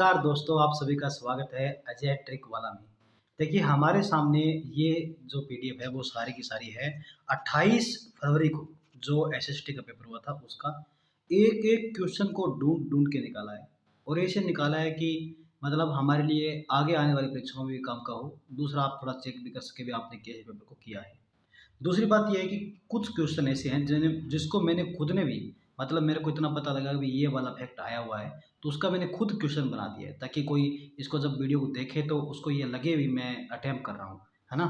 नमस्कार दोस्तों, आप सभी का स्वागत है अजय ट्रिक वाला में। देखिए हमारे सामने ये जो पीडीएफ है वो सारी की सारी है 28 फरवरी को जो एसएसटी का पेपर हुआ था उसका एक-एक क्वेश्चन को ढूँढ-ढूँढ के निकाला है और ऐसे निकाला है कि मतलब हमारे लिए आगे आने वाली परीक्षाओं में भी काम का हो। दूसरा आप थोड़ा चेक भी कर सकें भी आपने कैसे पेपर को किया है। दूसरी बात ये है कि कुछ क्वेश्चन ऐसे हैं जिसको मैंने खुद ने भी मतलब मेरे को इतना पता लगा कि ये वाला फैक्ट आया हुआ है, तो उसका मैंने खुद क्वेश्चन बना दिया है ताकि कोई इसको जब वीडियो को देखे तो उसको ये लगे भी मैं अटेम्प्ट कर रहा हूँ, है ना?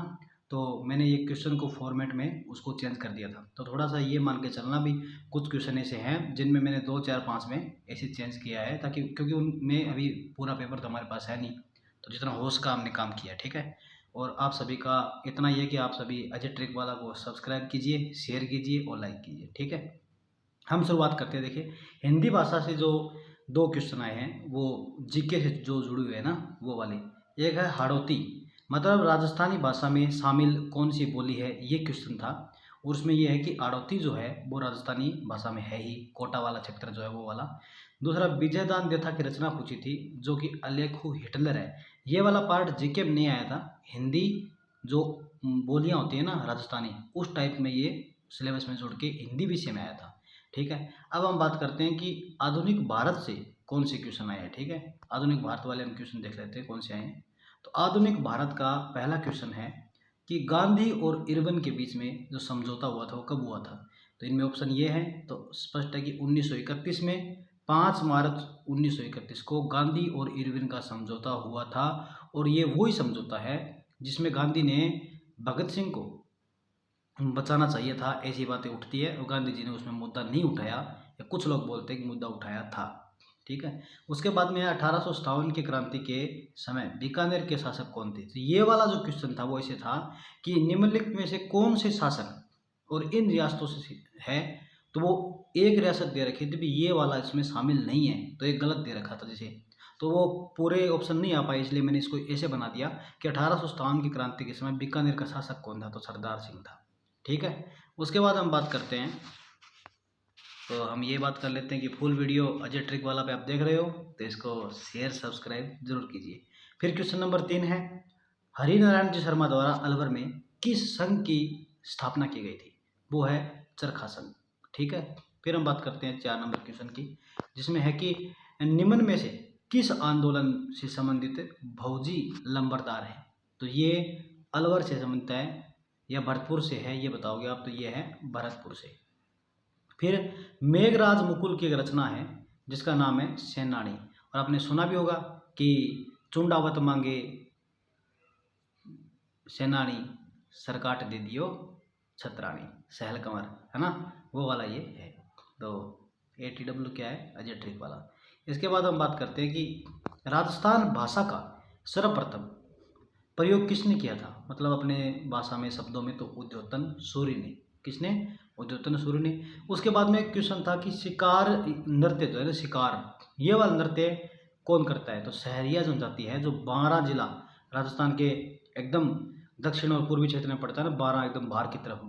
तो मैंने ये क्वेश्चन को फॉर्मेट में उसको चेंज कर दिया था। तो थोड़ा-सा ये मान के चलना भी कुछ क्वेश्चन ऐसे हैं जिनमें मैंने 2, 4, 5 में ऐसे चेंज किया है ताकि क्योंकि उनमें अभी पूरा पेपर तो हमारे पास है नहीं, तो जितना हो सका हमने काम किया, ठीक है? और आप सभी का इतना ही है कि आप सभी अजय ट्रिक वाला को सब्सक्राइब कीजिए, शेयर कीजिए और लाइक कीजिए, ठीक है? हम शुरुआत करते हैं। देखिए हिंदी भाषा से जो 2 क्वेश्चन आए हैं वो जीके से जो जुड़े हुए हैं ना वो वाले। एक है हाड़ौती मतलब राजस्थानी भाषा में शामिल कौन-सी बोली है ये क्वेश्चन था और उसमें ये है कि हाड़ौती जो है वो राजस्थानी भाषा में है ही, कोटा वाला क्षेत्र जो है वो वाला। दूसरा विजयदान देथा की रचना पूछी थी जो कि अलेखु हिटलर है। ये वाला पार्ट जीके में नहीं आया था। हिंदी जो बोलियाँ होती हैं ना राजस्थानी उस टाइप में ये सिलेबस में जोड़ के हिंदी विषय में आया था। ठीक है। अब हम बात करते हैं कि आधुनिक भारत से कौन से क्वेश्चन आए हैं, ठीक है। आधुनिक भारत वाले हम क्वेश्चन देख लेते हैं कौन से आए हैं। तो आधुनिक भारत का पहला क्वेश्चन है कि गांधी और इरविन के बीच में जो समझौता हुआ था वो कब हुआ था। तो इनमें ऑप्शन ये है तो स्पष्ट है कि 1931 में 5 मार्च 1931 को गांधी और इरविन का समझौता हुआ था और ये वही समझौता है जिसमें गांधी ने भगत सिंह को बचाना चाहिए था, ऐसी बातें उठती है और गांधी जी ने उसमें मुद्दा नहीं उठाया या कुछ लोग बोलते हैं कि मुद्दा उठाया था, ठीक है। उसके बाद में 1857 की क्रांति के समय बीकानेर के शासक कौन थे। तो ये वाला जो क्वेश्चन था वो ऐसे था कि निम्नलिखित में से कौन से शासक और इन रियासतों से है। तो वो एक रियासत दे रखी थी भी ये वाला इसमें शामिल नहीं है तो एक गलत दे रखा था जैसे, तो वो पूरे ऑप्शन नहीं आ पाए इसलिए मैंने इसको ऐसे बना दिया कि 1857 की क्रांति के समय बीकानेर का शासक कौन था। तो सरदार सिंह था, ठीक है। उसके बाद हम बात करते हैं, तो हम ये बात कर लेते हैं कि फुल वीडियो अजय ट्रिक वाला पे आप देख रहे हो तो इसको शेयर सब्सक्राइब जरूर कीजिए। फिर क्वेश्चन नंबर 3 है हरिनारायण जी शर्मा द्वारा अलवर में किस संघ की स्थापना की गई थी। वो है चरखा संघ, ठीक है। फिर हम बात करते हैं 4 नंबर क्वेश्चन की जिसमें है कि निम्न में से किस आंदोलन से संबंधित भौजी लंबरदार है। तो ये अलवर से संबंधित है या भरतपुर से है ये बताओगे आप। तो ये है भरतपुर से। फिर मेघराज मुकुल की एक रचना है जिसका नाम है सेनानी और आपने सुना भी होगा कि चुंडावत मांगे सेनानी सरकाट दे दियो छतरानी सहल कंवर, है ना, वो वाला ये है। तो ATW क्या है अजय ट्रिक वाला। इसके बाद हम बात करते हैं कि राजस्थान भाषा का सर्वप्रथम प्रयोग किसने किया था। मतलब अपने भाषा में शब्दों में तो उद्योतन सूर्य ने। किसने? उद्योतन सूर्य ने। उसके बाद में एक क्वेश्चन था कि शिकार नृत्य जो है ना शिकार ये वाला नृत्य कौन करता है। तो सहरिया जनजाति है जो 12 जिला राजस्थान के एकदम दक्षिण और पूर्वी क्षेत्र में पड़ता है ना, 12 एकदम बाहर की तरफ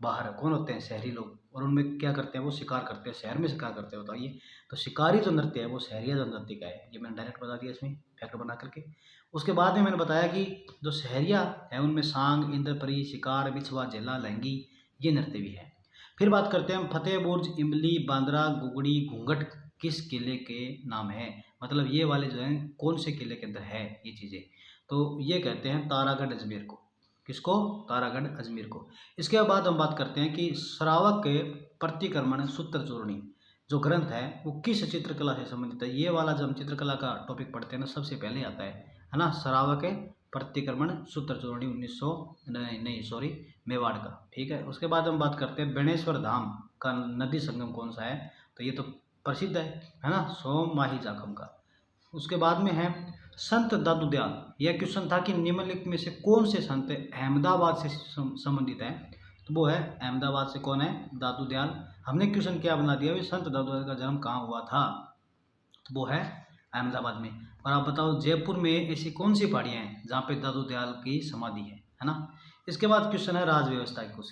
बाहर कौन होते हैं शहरी लोग और उनमें क्या करते हैं वो शिकार करते हैं, शहर में शिकार करते हैं बताइए। तो शिकारी जो नृत्य है वो सहरिया जनजाति का है, ये मैंने डायरेक्ट बता दिया इसमें फैक्ट बना करके। उसके बाद में मैंने बताया कि जो शहरिया है उनमें सांग इंद्रपरी शिकार बिछवा जेला लहंगी ये नृत्य भी है। फिर बात करते हैं हम फतेह बुर्ज इमली बांद्रा गुगड़ी घूंघट किस किले के नाम है। मतलब ये वाले जो हैं कौन से किले के अंदर है ये चीज़ें। तो ये कहते हैं तारागढ़ अजमेर को। किसको? तारागढ़ अजमेर को। इसके बाद हम बात करते हैं कि श्रावक के प्रतिक्रमण सूत्र चूर्णी जो ग्रंथ है वो किस चित्रकला से संबंधित है। ये वाला जब हम चित्रकला का टॉपिक पढ़ते हैं ना सबसे पहले आता है ना, श्रावक के प्रतिक्रमण सूत्र चूर्णी 1900 नहीं सॉरी मेवाड़ का, ठीक है। उसके बाद हम बात करते हैं बेणेश्वर धाम का नदी संगम कौन सा है। तो ये तो प्रसिद्ध है ना, सोम माही जाखम का। उसके बाद में है संत दादू दयाल। यह क्वेश्चन था कि निम्नलिखित में से कौन से संत अहमदाबाद से संबंधित है। तो वो है अहमदाबाद से कौन है, दादू दयाल। हमने क्वेश्चन क्या बना दिया भाई संत दादू दयाल का जन्म कहाँ हुआ था। तो वो है अहमदाबाद में। और आप बताओ जयपुर में ऐसी कौन सी पहाड़ियाँ हैं जहाँ पे दादू दयाल की समाधि है ना। इसके बाद क्वेश्चन है राज व्यवस्था की कुछ।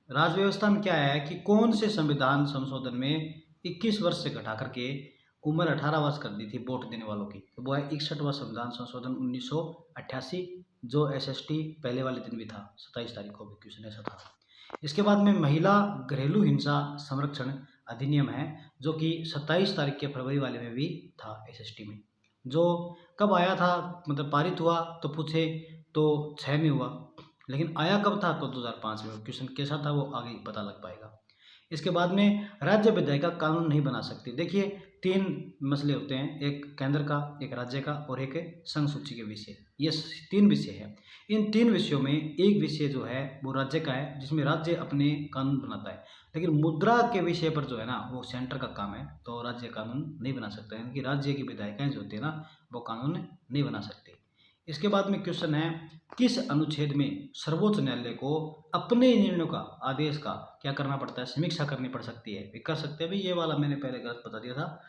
राज व्यवस्था में क्या है कि कौन से संविधान संशोधन में 21 वर्ष से घटा करके उम्र 18 वर्ष कर दी थी वोट देने वालों की। तो वो है 61वां संविधान संशोधन 1988, जो एसएसटी पहले वाले दिन भी था, 27 तारीख को भी क्वेश्चन ऐसा था। इसके बाद में महिला घरेलू हिंसा संरक्षण अधिनियम है, जो कि 27 तारीख के फरवरी वाले में भी था एसएसटी में। जो कब आया था, मतलब पारित हुआ तो पूछे तो 6 में हुआ, लेकिन आया कब था तो 2005 में। क्वेश्चन कैसा था वो आगे पता लग पाएगा। इसके बाद में राज्य विधायिका कानून नहीं बना सकती। देखिए 3 मसले होते हैं, एक केंद्र का, एक राज्य का और एक संघ सूची के विषय। ये 3 विषय हैं। इन 3 विषयों में एक विषय जो है वो राज्य का है, जिसमें राज्य अपने कानून बनाता है, लेकिन मुद्रा के विषय पर जो है ना वो सेंटर का काम है, तो राज्य कानून नहीं बना सकता है। इनकी राज्य की विधायिकाएँ जो होती है ना वो कानून नहीं बना सकते। इसके बाद में क्वेश्चन है, किस अनुच्छेद में सर्वोच्च न्यायालय को अपने निर्णयों का, आदेश का क्या करना पड़ता है, समीक्षा करनी पड़ सकती है। वे कर सकते हैं भाई, ये वाला मैंने पहले गलत बता दिया था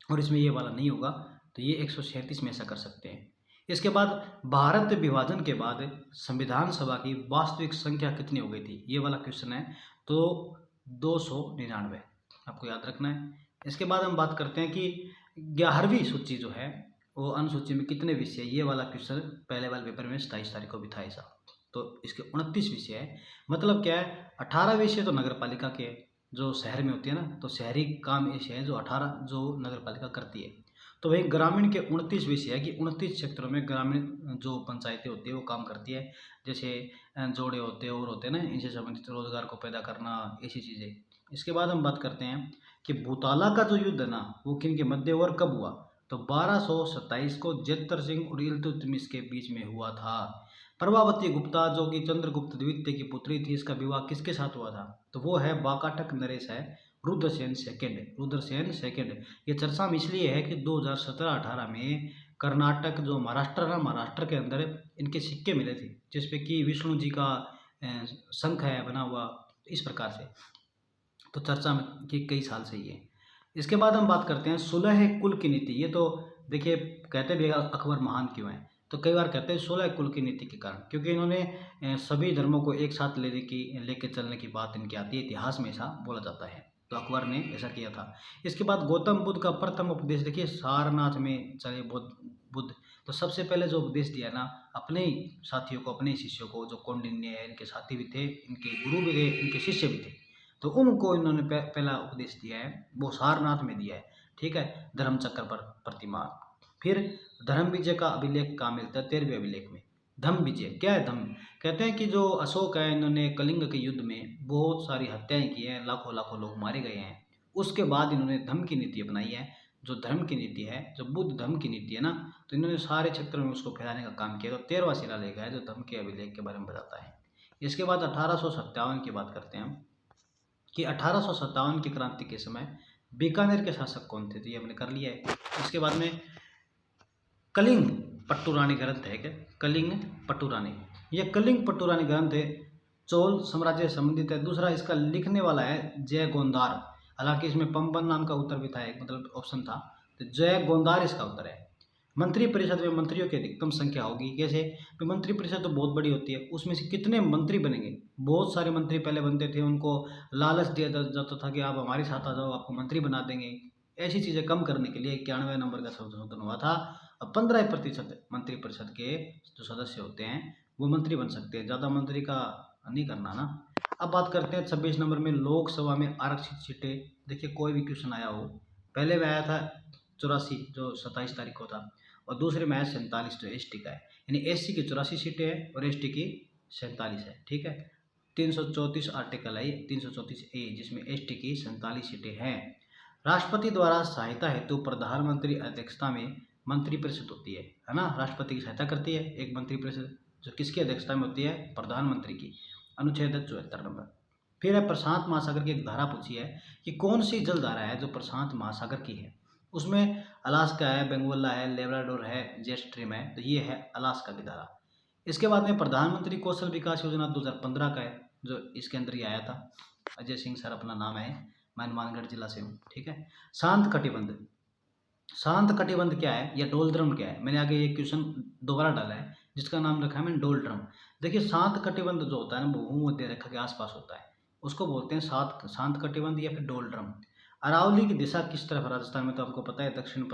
और इसमें ये वाला नहीं होगा, तो ये 137 में ऐसा कर सकते हैं। इसके बाद भारत विभाजन के बाद संविधान सभा की वास्तविक संख्या कितनी हो गई थी, ये वाला क्वेश्चन है, तो 299 आपको याद रखना है। इसके बाद हम बात करते हैं कि 11वीं सूची जो है वो अनुसूची में कितने विषय, ये वाला क्वेश्चन पहले वाले पेपर में 27 तारीख को भी था ऐसा। तो इसके 29 विषय है। मतलब क्या है, 18 विषय तो नगर पालिका के जो शहर में होती है ना, तो शहरी काम ऐसे हैं जो 18 जो नगर पालिका करती है। तो वही ग्रामीण के 29 विषय है कि 29 क्षेत्रों में ग्रामीण जो पंचायतें होती है वो काम करती है। जैसे जोड़े होते हैं और होते हैं ना, इनसे संबंधित रोजगार को पैदा करना, ऐसी चीज़ें। इसके बाद हम बात करते हैं कि भूताला का जो युद्ध है ना वो किन के मध्य और कब हुआ, तो 1227 को जेतर सिंह और इल्तुतमिश के बीच में हुआ था। प्रभावती गुप्ता जो कि चंद्रगुप्त द्वितीय की पुत्री थी, इसका विवाह किसके साथ हुआ था, तो वो है वाकाटक नरेश है, रुद्रसेन सेकंड। ये चर्चा में इसलिए है कि 2017-18 में कर्नाटक जो महाराष्ट्र ना, महाराष्ट्र के अंदर इनके सिक्के मिले थे, जिसपे कि विष्णु जी का शंख है बना हुआ, इस प्रकार से। तो चर्चा में कि कई साल से ये। इसके बाद हम बात करते हैं सुलह कुल की नीति। ये तो देखिए कहते भी अकबर महान क्यों है, तो कई बार कहते हैं सुलह कुल की नीति के कारण, क्योंकि इन्होंने सभी धर्मों को एक साथ लेके चलने की बात इनकी आती है, इतिहास में ऐसा बोला जाता है, तो अकबर ने ऐसा किया था। इसके बाद गौतम बुद्ध का प्रथम उपदेश, देखिए सारनाथ में चले बुद्ध, तो सबसे पहले जो उपदेश दिया ना अपने ही साथियों को, अपने शिष्यों को, जो कौंडिन्य है इनके साथी भी थे, इनके गुरु भी थे, इनके शिष्य भी थे, तो उनको इन्होंने पहला उपदेश दिया है, वो सारनाथ में दिया है, ठीक है, धर्मचक्र पर प्रतिमा। फिर धर्म विजय का अभिलेख कहाँ मिलता है, 13वें अभिलेख में। धम्म विजय क्या है, धम्म कहते हैं कि जो अशोक है, इन्होंने कलिंग के युद्ध में बहुत सारी हत्याएं की हैं, लाखों लाखों लोग मारे गए हैं। उसके बाद इन्होंने धम्म की नीति अपनाई है, जो धर्म की नीति है, जो बुद्ध धम्म की नीति है ना, तो इन्होंने सारे क्षेत्रों में उसको फैलाने का काम किया। तो 13वां शिलालेख है जो धम्म के अभिलेख के बारे में बताता है। इसके बाद 1857 की बात करते हैं हम कि 1857 की क्रांति के समय बीकानेर के शासक कौन थे, तो ये हमने कर लिया है। इसके बाद में कलिंग पट्टुरानी ग्रंथ है क्या, कलिंग पट्टुरानी, ये कलिंग पट्टुरानी ग्रंथ है, चोल साम्राज्य से संबंधित है। दूसरा इसका लिखने वाला है जय गोंदार, हालांकि इसमें पंपन नाम का उत्तर भी था, एक मतलब ऑप्शन था, तो जय गोंदार इसका उत्तर है। मंत्री परिषद में मंत्रियों की अधिकतम संख्या होगी, कैसे, तो मंत्री परिषद तो बहुत बड़ी होती है, उसमें से कितने मंत्री बनेंगे, बहुत सारे मंत्री पहले बनते थे, उनको लालच दिया जाता था कि आप हमारे साथ आ जाओ, आपको मंत्री बना देंगे। ऐसी चीज़ें कम करने के लिए 91 नंबर का संशोधन हुआ था। अब 15% मंत्री परिषद के जो सदस्य होते हैं वो मंत्री बन सकते हैं, ज़्यादा मंत्री का नहीं करना ना। अब बात करते हैं 26 नंबर में लोकसभा में आरक्षित सीटें। देखिए कोई भी क्वेश्चन आया हो, पहले में आया था 84 जो 27 तारीख को था, और दूसरे में आया 47 जो एसटी का है, यानी एससी की 84 सीटें हैं और एसटी की 47 है, ठीक है। 334 आर्टिकल है, 334A, जिसमें एसटी की 47 सीटें हैं। राष्ट्रपति द्वारा सहायता हेतु प्रधानमंत्री अध्यक्षता में मंत्री परिषद होती है ना, राष्ट्रपति की सहायता करती है एक मंत्री परिषद, जो किसकी अध्यक्षता में होती है, प्रधानमंत्री की, अनुच्छेद 74 नंबर। फिर है प्रशांत महासागर की एक धारा पूछी है कि कौन सी जल धारा है जो प्रशांत महासागर की है, उसमें अलास्का है, बेंगोला है, लेब्राडोर है, जेट स्ट्रीम है, तो ये है अलास्का की धारा। इसके बाद में प्रधानमंत्री कौशल विकास योजना 2015 का है, जो इसके अंदर ही आया था। अजय सिंह सर अपना नाम है, मैं हनुमानगढ़ जिला से हूँ, ठीक है। शांत कटिबंध, शांत कटिबंध क्या है या डोलड्रम क्या है, मैंने आगे ये क्वेश्चन दोबारा डाला है, जिसका नाम रखा है मैंने डोलड्रम। देखिए शांत कटिबंध जो होता है ना, भूमध्य रेखा के आसपास होता है, उसको बोलते हैं शांत कटिबंध या फिर डोलड्रम। अरावली की दिशा किस तरफ है राजस्थान में? तो आपको पता है दक्षिण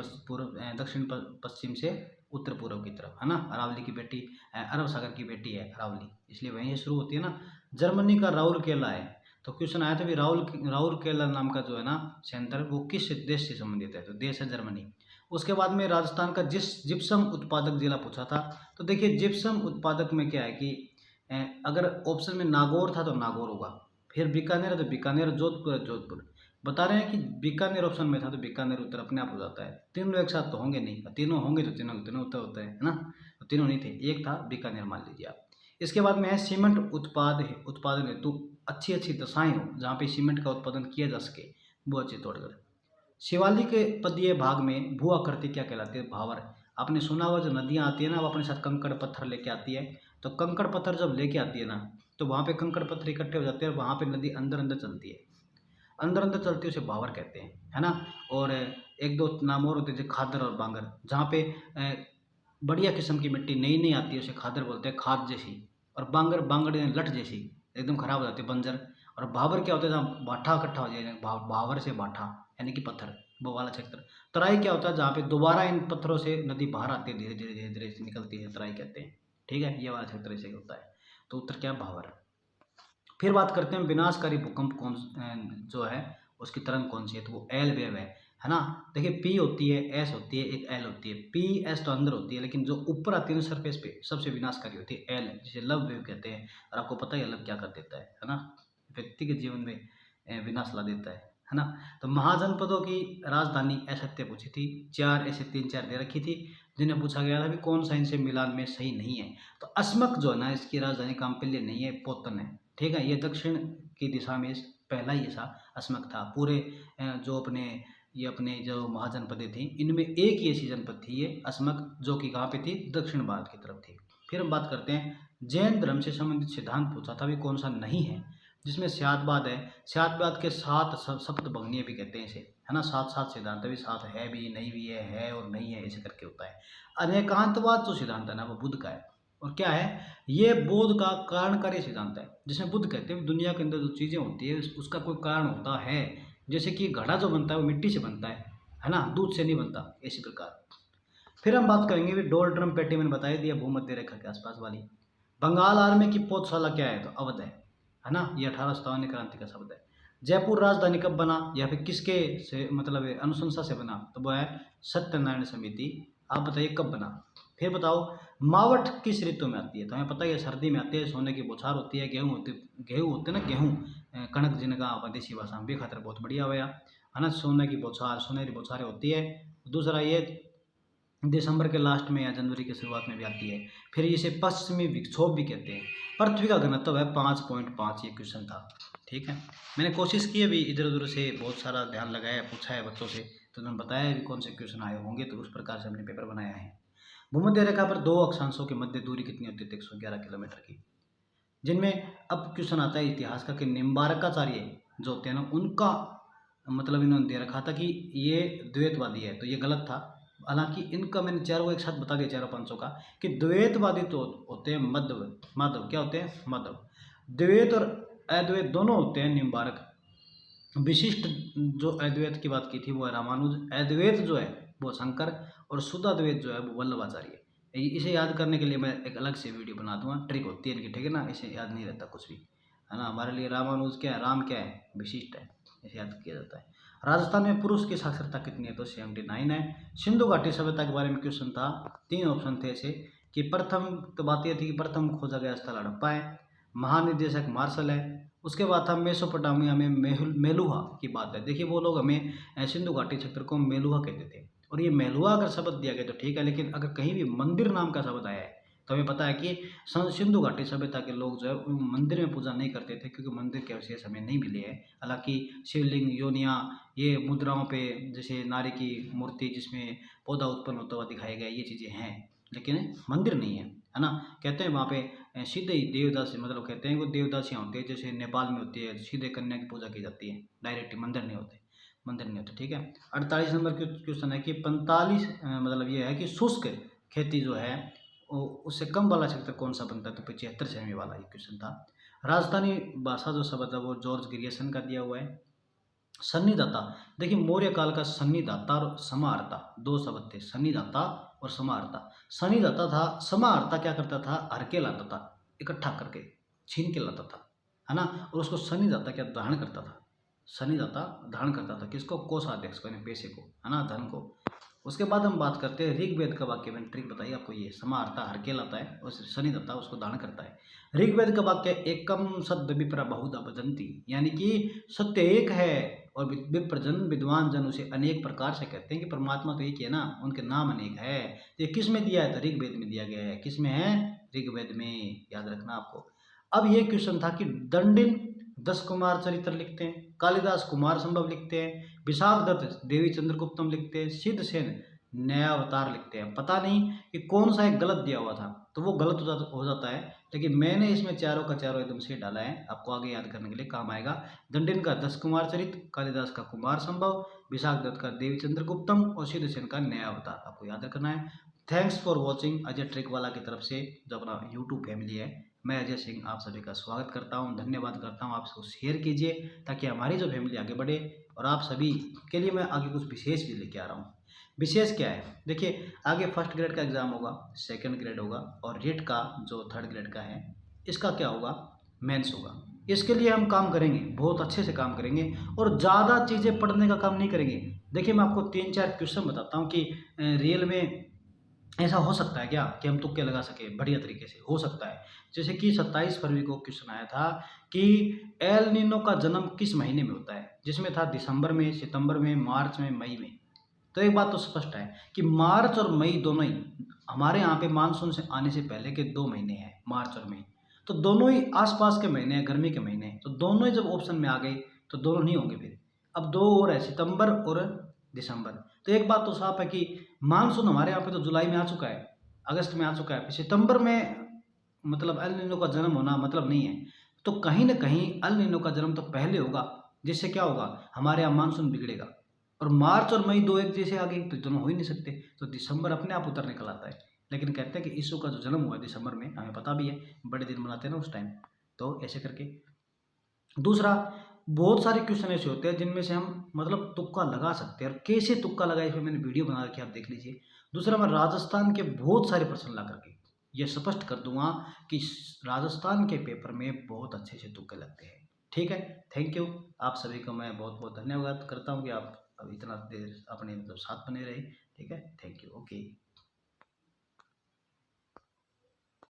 पश्चिम से उत्तर पूर्व की तरफ, है ना। अरावली की बेटी, अरब सागर की बेटी है अरावली, इसलिए वहीं से शुरू होती है ना। जर्मनी का राउर केला है, तो क्वेश्चन आया था भी राउर केला नाम का जो है ना सेंटर, वो किस देश से संबंधित है? तो देश है जर्मनी। उसके बाद में राजस्थान का जिप्सम उत्पादक जिला पूछा था। तो देखिए जिप्सम उत्पादक में क्या है कि अगर ऑप्शन में नागौर था तो नागौर होगा, फिर बीकानेर है तो बीकानेर, जोधपुर है जोधपुर। बता रहे हैं कि बीकानेर ऑप्शन में था तो बीकानेर उत्तर अपने आप हो जाता है। तीनों एक साथ तो होंगे नहीं, तीनों होंगे तो तीनों उत्तर होता है ना। तो तीनों नहीं थे, एक था बीकानेर मान लीजिए आप। इसके बाद में है सीमेंट उत्पादन हेतु अच्छी अच्छी दशाएं हो जहाँ पे सीमेंट का उत्पादन किया जा सके, वो चित्तौड़गढ़। शिवालिक के पदीय भाग में भू आकृति क्या कहलाती है? भावर। आपने सुना हुआ जो नदियाँ आती है ना, वो अपने साथ कंकड़ पत्थर लेके आती है, तो कंकड़ पत्थर जब लेके आती है ना, तो वहाँ पे कंकड़ पत्थर इकट्ठे हो जाते हैं और वहाँ पे नदी अंदर अंदर चलती है, अंदर अंदर चलती है, उसे भावर कहते हैं, है ना। और एक दो नाम और होते हैं जैसे खादर और बांगर, जहाँ पे बढ़िया किस्म की मिट्टी नई नई आती है उसे खादर बोलते हैं, खाद जैसी। और बांगर बांगड़ यानी लठ जैसी, एकदम खराब हो जाती है, बंजर। और भावर क्या होता है? जहाँ भाठा इकट्ठा हो जाए, भावर से भाठा यानी कि पत्थर, वो वाला क्षेत्र। तराई क्या होता है? जहाँ पे दोबारा इन पत्थरों से नदी बाहर आती है, धीरे धीरे धीरे धीरे से निकलती है, तराई कहते हैं। ठीक है, ये वाला क्षेत्र ऐसे होता है। तो उत्तर क्या है? भावर। फिर बात करते हैं विनाशकारी भूकंप कौन जो है उसकी तरंग कौन सी है? तो वो एल वेव है ना। देखिए पी होती है, एस होती है, एक एल होती है। पी एस तो अंदर होती है, लेकिन जो ऊपर आती है ना सरफेस पे, सबसे विनाशकारी होती है एल, जिसे लव वेव कहते हैं। और आपको पता है लव क्या कर देता है ना, व्यक्ति के जीवन में विनाश ला देता है ना। तो महाजनपदों की राजधानी असत्य पूछी थी, चार ऐसे 3-4 दे रखी थी, जिन्हें पूछा गया था भी कौन सा इनसे मिलान में सही नहीं है। तो अस्मक जो है ना, इसकी राजधानी काम्पिल्य नहीं है, पोतन है। ठीक है, ये दक्षिण की दिशा में पहला ही ऐसा अस्मक था। पूरे जो अपने जो महाजनपदें थी, इनमें एक ही ऐसी जनपद थी ये अस्मक, जो कि कहाँ पे थी? दक्षिण भारत की तरफ थी। फिर हम बात करते हैं जैन धर्म से संबंधित सिद्धांत पूछा था भी कौन सा नहीं है, जिसमें स्यादवाद है। स्यादवाद के 7 सप्तभंगीय भी कहते हैं इसे, है ना। 7 सिद्धांत भी, 7 है भी, नहीं भी है और नहीं है, ऐसे करके होता है। अनेकांतवाद जो सिद्धांत है ना, वो बुद्ध का है। और क्या है? ये बोध का कारणकारी सिद्धांत है, जिसमें बुद्ध कहते हैं दुनिया के अंदर जो चीज़ें होती है उसका कोई कारण होता है। जैसे कि घड़ा जो बनता है वो मिट्टी से बनता है ना, दूध से नहीं बनता, इसी प्रकार। फिर हम बात करेंगे भी डोल ड्रम पेटी, मैंने बता ही दिया, भूमध्य रेखा के आसपास वाली। बंगाल आर्मी की पौधशाला क्या है? तो अवध है ना। ये 1857 क्रांति का शब्द है। जयपुर राजधानी कब बना या फिर किसके से मतलब अनुशंसा से बना? तो वो है सत्यनारायण समिति। आप बताइए कब बना। फिर बताओ मावट किस ऋतु में आती है? तो हमें पता है सर्दी में आती है, सोने की बौछार होती है, गेहूँ होते हैं ना, गेहूँ कणक जिनका विदेशी भाषा में भी खातर बहुत बढ़िया हुआ है ना। सोने की बौछार, सोनेरी बौछारें होती है। दूसरा ये दिसंबर के लास्ट में या जनवरी के शुरुआत में भी आती है। फिर इसे पश्चिमी विक्षोभ भी कहते हैं। पृथ्वी का घनत्व है 5.5, ये क्वेश्चन था। ठीक है, मैंने कोशिश की है भी इधर उधर से बहुत सारा ध्यान लगाया, पूछा है बच्चों से, तो उन्होंने बताया भी कौन से क्वेश्चन आए होंगे, तो उस प्रकार से हमने पेपर बनाया है। भूमध्य रेखा पर 2 अक्षांशों के मध्य दूरी कितनी होती है? 111 किलोमीटर की। जिनमें अब क्वेश्चन आता है इतिहास का कि निम्बारकाचार्य जो होते हैं ना, उनका मतलब इन्होंने दे रखा था कि ये द्वैतवादी है, तो ये गलत था। हालांकि इनका मैंने चारों एक साथ बता दिया, चारों पंचों का, कि द्वैतवादी तो होते हैं माधव, क्या होते हैं? माधव। द्वैत और अद्वैत दोनों होते हैं निम्बारक। विशिष्ट जो अद्वैत की बात की थी वो है रामानुज, अद्वैत जो है वो शंकर, और शुद्ध अद्वैत जो है वो वल्लभाचार्य। इसे याद करने के लिए मैं एक अलग से वीडियो बना दूंगा, ट्रिक होती है इनकी, ठीक है ना। इसे याद नहीं रहता कुछ भी, है ना। हमारे लिए रामानुज क्या है, राम क्या है? विशिष्ट है, इसे याद किया जाता है। राजस्थान में पुरुष की साक्षरता कितनी है? तो 79 है। सिंधु घाटी सभ्यता के बारे में क्वेश्चन था, 3 ऑप्शन थे ऐसे कि प्रथम, तो बात यह थी कि प्रथम खोजा गया स्थल हड़प्पा है, महानिदेशक मार्शल है। उसके बाद था मेसोपोटामिया में मेलुहा की बात है। देखिए वो लोग हमें सिंधु घाटी क्षेत्र को मेलुहा कहते थे, और ये मेलुहा अगर शब्द दिया गया तो ठीक है, लेकिन अगर कहीं भी मंदिर नाम का शब्द आया है तो हमें पता है कि सिंधु घाटी सभ्यता के लोग जो है मंदिर में पूजा नहीं करते थे, क्योंकि मंदिर के अवशेष हमें नहीं मिले हैं। हालांकि शिवलिंग, योनियाँ, ये मुद्राओं पे जैसे नारी की मूर्ति जिसमें पौधा उत्पन्न होता हुआ दिखाया गया, ये चीज़ें हैं, लेकिन मंदिर नहीं है ना। कहते हैं वहाँ पे सीधे ही देवदासी, मतलब कहते हैं वो देवदासियाँ होती है, जैसे नेपाल में होती है, सीधे कन्या की पूजा की जाती है, डायरेक्ट मंदिर नहीं होते। ठीक है, 48 नंबर क्वेश्चन है कि 45 मतलब ये है कि शुष्क खेती जो है उससे कम वाला क्षेत्र कौन सा बनता है? तो 75 सेमी वाला ये क्वेश्चन था। राजस्थानी भाषा जो शब्द है वो जॉर्ज ग्रियर्सन का दिया हुआ है। सन्निदाता, देखिए मौर्य काल का सन्निदाता और समाहर्ता दो शब्द थे, सन्निदाता और समाहर्ता। सन्निदाता था, समाहर्ता क्या करता था, हरके लाता था, इकट्ठा करके छीन के लाता था, है ना। और उसको सन्निदाता क्या धारण करता था, सन्निदाता धारण करता था किसको, कोषाध्यक्ष को, यानी पैसे को, है ना, धन को। उसके बाद हम बात करते हैं ऋग्वेद का वाक्य, मैंने ट्रिक बताई आपको, ये समाहर्ता हरके लाता है और सन्निदाता उसको धारण करता है। ऋग्वेद का वाक्य एकम सद्य विप्र बहुधा वदन्ति, यानी कि सत्य एक है और विप्रजन विद्वान जन उसे अनेक प्रकार से कहते हैं कि परमात्मा तो एक ही है ना, उनके नाम अनेक है। ये किस में दिया है, तो ऋग्वेद में दिया गया है। किस में है, ऋग्वेद में, याद रखना आपको। अब ये क्वेश्चन था कि दंडिन 10 कुमार चरित्र लिखते हैं, कालिदास कुमार संभव लिखते हैं, विशाख दत्त देवी चंद्रगुप्तम लिखते हैं, सिद्धसेन नया अवतार लिखते हैं। पता नहीं कि कौन सा एक गलत दिया हुआ था, तो वो गलत हो जाता है, लेकिन मैंने इसमें चारों का चारों एकदम से डाला है, आपको आगे याद करने के लिए काम आएगा। दंडिन का 10 कुमार चरित्र, कालिदास का कुमार संभव, विशाख दत्त का देवी चंद्रगुप्तम और सिद्धसेन का नया अवतार, आपको याद रखना है। Thanks for watching Ajay trick वाला की तरफ से, जो अपना यूट्यूब फैमिली है। मैं अजय सिंह आप सभी का स्वागत करता हूं, धन्यवाद करता हूं। आप इसको शेयर कीजिए ताकि हमारी जो फैमिली आगे बढ़े, और आप सभी के लिए मैं आगे कुछ विशेष भी लेके आ रहा हूं। विशेष क्या है, देखिए आगे फर्स्ट ग्रेड का एग्ज़ाम होगा, सेकंड ग्रेड होगा, और रेट का जो थर्ड ग्रेड का है इसका क्या होगा, मेंस होगा। इसके लिए हम काम करेंगे, बहुत अच्छे से काम करेंगे, और ज़्यादा चीज़ें पढ़ने का काम नहीं करेंगे। देखिए मैं आपको 3-4 क्वेश्चन बताता हूँ कि रियल में ऐसा हो सकता है क्या कि हम तुक्के लगा सके, बढ़िया तरीके से हो सकता है। जैसे कि 27 फरवरी को क्वेश्चन आया था कि एल नीनो का जन्म किस महीने में होता है, जिसमें था दिसंबर में, सितंबर में, मार्च में, मई में। तो एक बात तो स्पष्ट है कि मार्च और मई दोनों ही हमारे यहाँ पे मानसून से आने से पहले के 2 महीने हैं, मार्च और मई। तो दोनों ही आसपास के महीने हैं, गर्मी के महीने हैं, तो दोनों ही जब ऑप्शन में आ गए तो दोनों नहीं होंगे फिर। अब 2 और है, सितंबर और दिसंबर। तो एक बात तो साफ है कि मानसून हमारे यहाँ पे तो जुलाई में आ चुका है, अगस्त में आ चुका है, फिर सितंबर में मतलब एल नीनो का जन्म होना मतलब नहीं है। तो कहीं न कहीं एल नीनो का जन्म तो पहले होगा, जिससे क्या होगा, हमारे यहाँ मानसून बिगड़ेगा। और मार्च और मई 2 एक जैसे आ गए तो दोनों हो ही नहीं सकते, तो दिसंबर अपने आप उतर निकल आता है। लेकिन कहते हैं कि यीशु का जो जन्म हुआ है दिसंबर में, हमें पता भी है, बड़े दिन मनाते हैं ना उस टाइम। तो ऐसे करके दूसरा, बहुत सारे क्वेश्चन ऐसे होते हैं जिनमें से हम मतलब तुक्का लगा सकते हैं, और कैसे तुक्का लगाए इसमें मैंने वीडियो बना रखी है, आप देख लीजिए। दूसरा, मैं राजस्थान के बहुत सारे प्रश्न ला करके ये स्पष्ट कर दूंगा कि राजस्थान के पेपर में बहुत अच्छे से तुक्के लगते हैं। ठीक है, थैंक यू। आप सभी को मैं बहुत बहुत धन्यवाद करता हूँ कि आप अब इतना देर अपने मतलब साथ बने रहे। ठीक है, थैंक यू, ओके।